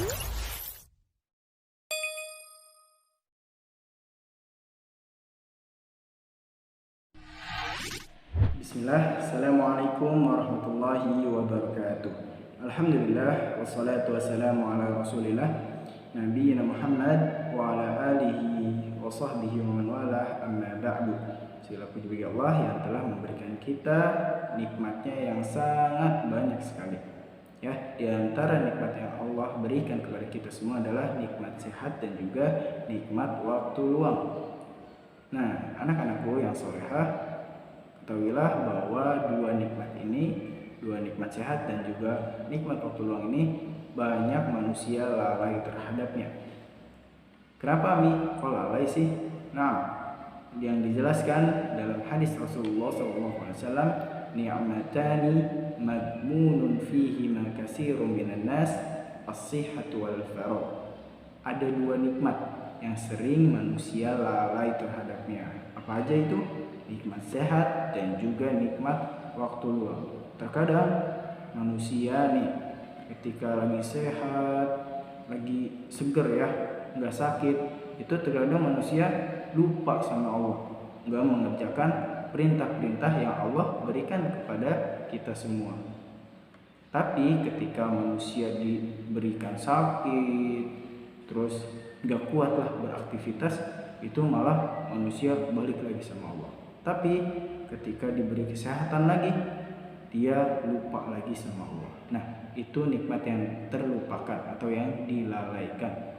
Bismillah, Assalamualaikum warahmatullahi wabarakatuh. Alhamdulillah, wassalatu wassalamu ala rasulillah Nabiyyina Muhammad wa ala alihi wa sahbihi wa man walah, amma ba'du. Segala puji bagi Allah yang telah memberikan kita nikmatnya yang sangat banyak sekali. Ya, di antara nikmat yang Allah berikan kepada kita semua adalah nikmat sehat dan juga nikmat waktu luang. Nah, anak-anakku yang solehah, ketahuilah bahwa dua nikmat sehat dan juga nikmat waktu luang ini banyak manusia lalai terhadapnya. Kenapa kok lalai sih? Nah, yang dijelaskan dalam hadis Rasulullah SAW, ni'matani madmunun fihi ma katsirun minan nas, as-sihhatu wal faragh. Ada dua nikmat yang sering manusia lalai terhadapnya. Apa aja itu? Nikmat sehat dan juga nikmat waktu luang. Terkadang manusia ketika lagi sehat, lagi seger ya, nggak sakit, itu terkadang manusia lupa sama Allah, nggak mengerjakan perintah-perintah yang Allah berikan kepada kita semua. Tapi ketika manusia diberikan sakit, terus nggak kuat lah beraktivitas, itu malah manusia balik lagi sama Allah. Tapi ketika diberi kesehatan lagi, dia lupa lagi sama Allah. Nah, itu nikmat yang terlupakan atau yang dilalaikan.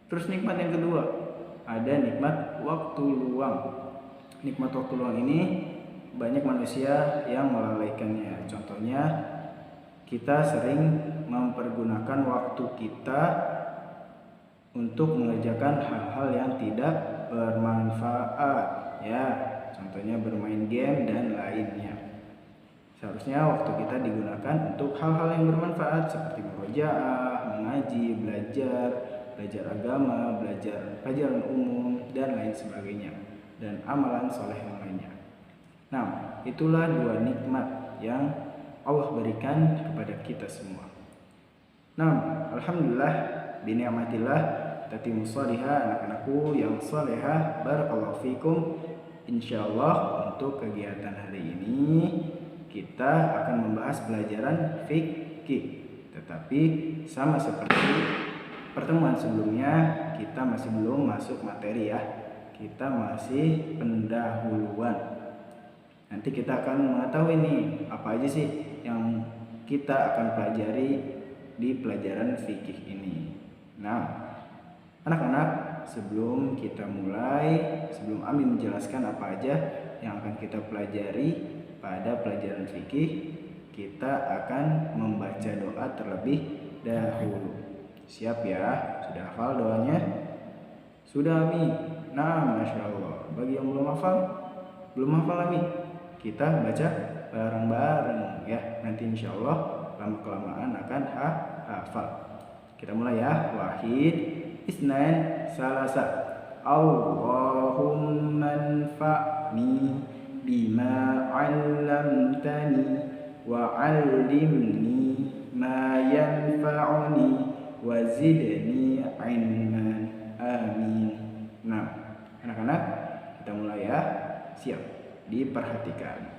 Terus nikmat yang kedua, ada nikmat waktu luang. Nikmat waktu luang ini banyak manusia yang melalaikannya. Contohnya, kita sering mempergunakan waktu kita untuk mengerjakan hal-hal yang tidak bermanfaat, ya. Contohnya bermain game dan lainnya. Seharusnya waktu kita digunakan untuk hal-hal yang bermanfaat seperti murojaah, mengaji, belajar agama, belajar pelajaran umum dan lain sebagainya, dan amalan soleh yang lainnya. Nah, itulah dua nikmat yang Allah berikan kepada kita semua. Nah, alhamdulillah bini'matillah tatimus sholihah, anak-anakku yang solehah, barakallahu fikum. Insyaallah untuk kegiatan hari ini kita akan membahas pelajaran fikih. Tetapi sama seperti pertemuan sebelumnya, kita masih belum masuk materi ya. Kita masih pendahuluan. Nanti kita akan mengetahui apa aja sih yang kita akan pelajari di pelajaran fikih ini. Nah, anak-anak, sebelum kita mulai, sebelum Ami menjelaskan apa aja yang akan kita pelajari pada pelajaran fikih, kita akan membaca doa terlebih dahulu. Siap ya? Sudah hafal doanya? Sudah Ami? Nah, Masya Allah. Bagi yang belum hafal Ami, kita baca bareng-bareng ya. Nanti insya Allah lama-kelamaan akan hafal. Kita mulai ya. Wahid, isnan, salasa. Allahumma anfa'ni bima 'allamtani wa 'allimni ma yanfa'uni wa zidni 'ilman. Amin. Nah, anak-anak, kita mulai ya. Siap, diperhatikan.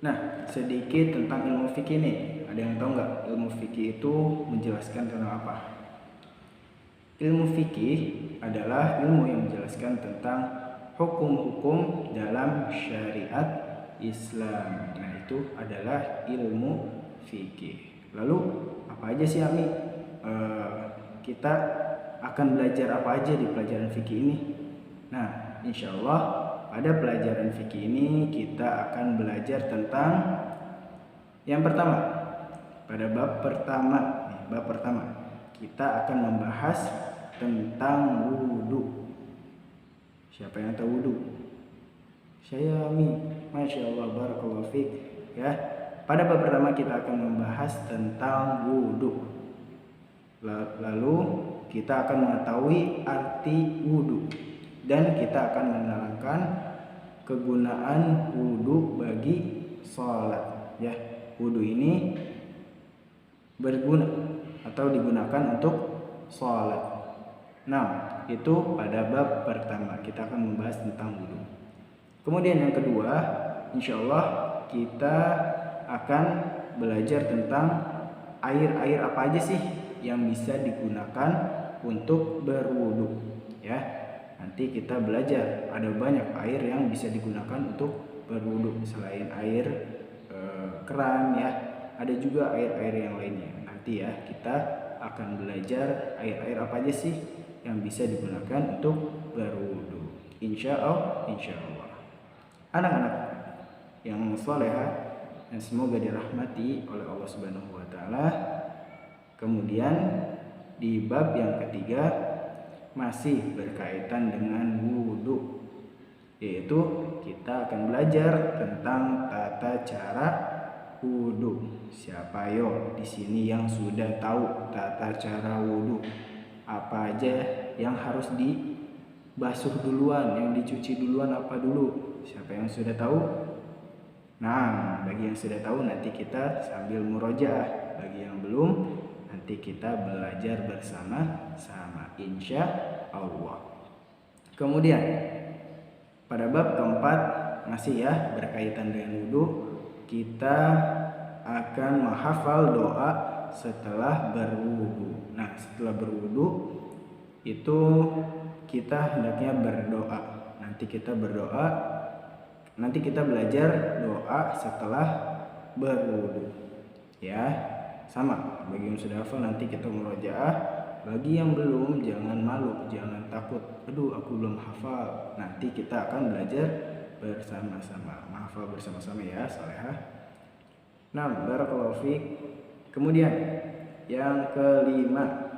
Nah, sedikit tentang ilmu fikih nih. Ada yang tahu nggak ilmu fikih itu menjelaskan tentang apa? Ilmu fikih adalah ilmu yang menjelaskan tentang hukum-hukum dalam syariat Islam. Nah, itu adalah ilmu fikih. Lalu apa aja sih Ami? Kita akan belajar apa aja di pelajaran fikih ini? Nah, insya Allah pada pelajaran fikih ini kita akan belajar tentang yang pertama. Pada bab pertama kita akan membahas tentang wudu. Siapa yang tahu wudu? Saya Ami. Masya Allah, barakallahu fiik ya. Pada bab pertama kita akan membahas tentang wudu. Lalu kita akan mengetahui arti wudu dan kita akan menerangkan kegunaan wudu bagi sholat ya. Wudu ini berguna atau digunakan untuk sholat. Nah, itu pada bab pertama kita akan membahas tentang wudhu. Kemudian yang kedua, insya Allah kita akan belajar tentang air-air apa aja sih yang bisa digunakan untuk berwudhu. Ya, nanti kita belajar ada banyak air yang bisa digunakan untuk berwudhu selain air keran ya. Ada juga air-air yang lainnya. Nanti ya kita akan belajar air-air apa aja sih yang bisa digunakan untuk berwudhu. Insya Allah. Anak-anak yang salehah yang semoga dirahmati oleh Allah Subhanahu wa taala. Kemudian di bab yang ketiga masih berkaitan dengan wudhu, yaitu kita akan belajar tentang tata cara wudhu. Siapa yo di sini yang sudah tahu tata cara wudhu? Apa aja yang harus dibasuh duluan, yang dicuci duluan apa dulu? Siapa yang sudah tahu? Nah, bagi yang sudah tahu nanti kita sambil murojaah. Bagi yang belum, nanti kita belajar bersama-sama insya Allah. Kemudian pada bab keempat masih ya berkaitan dengan wudhu, kita akan menghafal doa setelah berwudhu. Nah, setelah berwudhu itu kita hendaknya berdoa. Nanti kita belajar doa setelah berwudhu. Ya, sama. Bagi yang sudah hafal nanti kita murojaah. Bagi yang belum jangan malu, jangan takut. Aduh, aku belum hafal. Nanti kita akan belajar bersama-sama. Menghafal bersama-sama ya, salehah. Nah, barakallahu fiik. Kemudian yang kelima,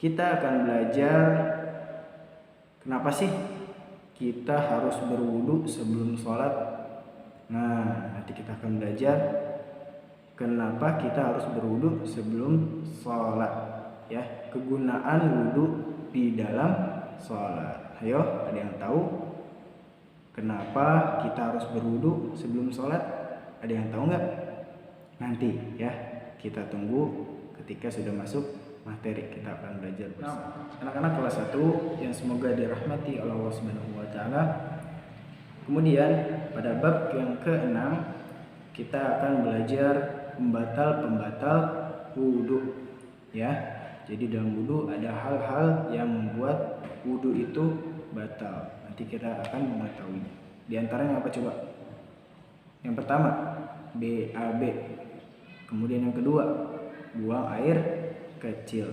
kita akan belajar kenapa sih kita harus berwudu sebelum sholat. Nah, nanti kita akan belajar kenapa kita harus berwudu sebelum sholat. Ya, kegunaan wudu di dalam sholat. Ayo, ada yang tahu kenapa kita harus berwudu sebelum sholat? Ada yang tahu nggak? Nanti ya, kita tunggu ketika sudah masuk materi, kita akan belajar bersama. Anak-anak kelas 1 yang semoga dirahmati oleh Allah Subhanahu wa taala. Kemudian pada bab yang ke-6 kita akan belajar pembatal-pembatal wudu ya. Jadi dalam wudu ada hal-hal yang membuat wudu itu batal. Nanti kita akan mengetahuinya. Di antaranya apa coba? Yang pertama, BAB. Kemudian yang kedua, buang air kecil.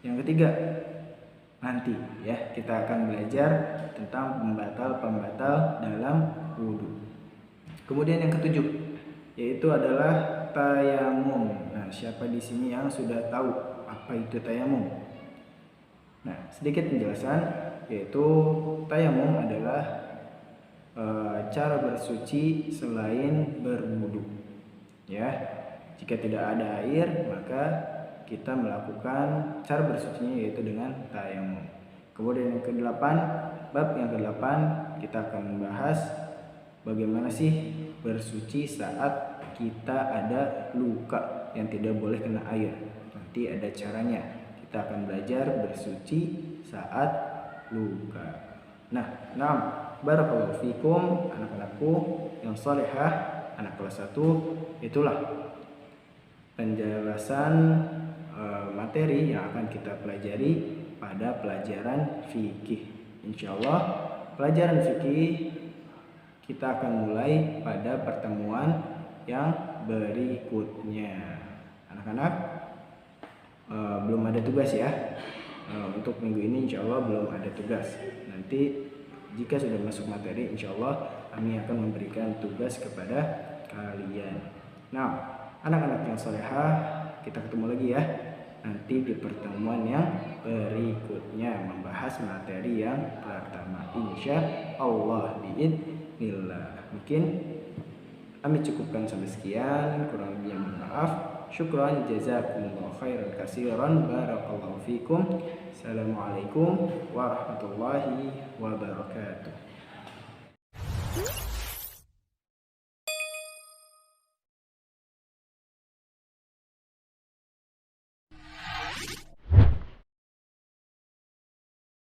Yang ketiga, nanti ya kita akan belajar tentang pembatal-pembatal dalam wudu. Kemudian yang ketujuh yaitu adalah tayamum. Nah, siapa di sini yang sudah tahu apa itu tayamum? Nah, sedikit penjelasan, yaitu tayamum adalah cara bersuci selain berwudu. Ya, jika tidak ada air maka kita melakukan cara bersucinya yaitu dengan tayamum. Kemudian yang ke-8, bab yang ke-8 kita akan membahas bagaimana sih bersuci saat kita ada luka yang tidak boleh kena air. Nanti ada caranya. Kita akan belajar bersuci saat luka. Nah, barakallahu fikum anak-anakku yang salehah, anak kelas 1. Itulah penjelasan materi yang akan kita pelajari pada pelajaran fikih. Insyaallah pelajaran fikih kita akan mulai pada pertemuan yang berikutnya. Anak-anak belum ada tugas ya. Untuk minggu ini insyaallah belum ada tugas. Nanti jika sudah masuk materi insyaallah kami akan memberikan tugas kepada kalian. Nah, anak-anak yang salehah, kita ketemu lagi ya nanti di pertemuan yang berikutnya membahas materi yang pertama insya Allah biidznillah. Mungkin kami cukupkan sampai sekian, kurang lebihnya mohon maaf. Syukran jazakumullah khairan katsiran, barakallahu fikum. Assalamualaikum warahmatullahi wabarakatuh.